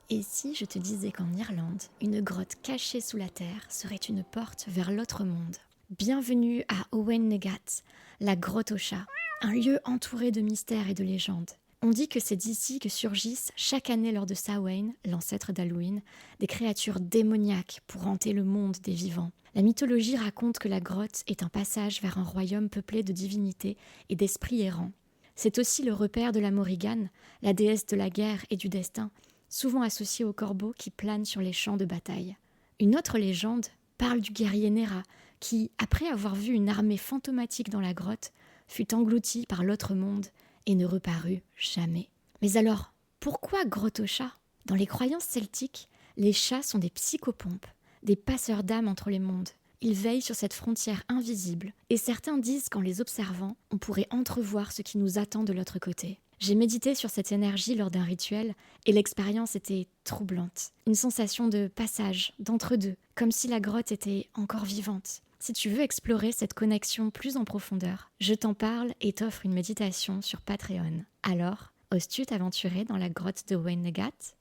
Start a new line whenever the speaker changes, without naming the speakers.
Et si je te disais qu'en Irlande, une grotte cachée sous la terre serait une porte vers l'autre monde? Bienvenue à Owen Negat, la grotte au chat, un lieu entouré de mystères et de légendes. On dit que c'est d'ici que surgissent chaque année lors de Samhain, l'ancêtre d'Halloween, des créatures démoniaques pour hanter le monde des vivants. La mythologie raconte que la grotte est un passage vers un royaume peuplé de divinités et d'esprits errants. C'est aussi le repère de la Morrigan, la déesse de la guerre et du destin, souvent associée au corbeau qui plane sur les champs de bataille. Une autre légende parle du guerrier Nera, qui, après avoir vu une armée fantomatique dans la grotte, fut englouti par l'autre monde et ne reparut jamais. Mais alors, pourquoi grotte aux chats? Dans les croyances celtiques, les chats sont des psychopompes, des passeurs d'âme entre les mondes. Ils veillent sur cette frontière invisible, et certains disent qu'en les observant, on pourrait entrevoir ce qui nous attend de l'autre côté. J'ai médité sur cette énergie lors d'un rituel, et l'expérience était troublante. Une sensation de passage, d'entre-deux, comme si la grotte était encore vivante. Si tu veux explorer cette connexion plus en profondeur, je t'en parle et t'offre une méditation sur Patreon. Alors, oses-tu t'aventurer dans la grotte de Wayne Negat?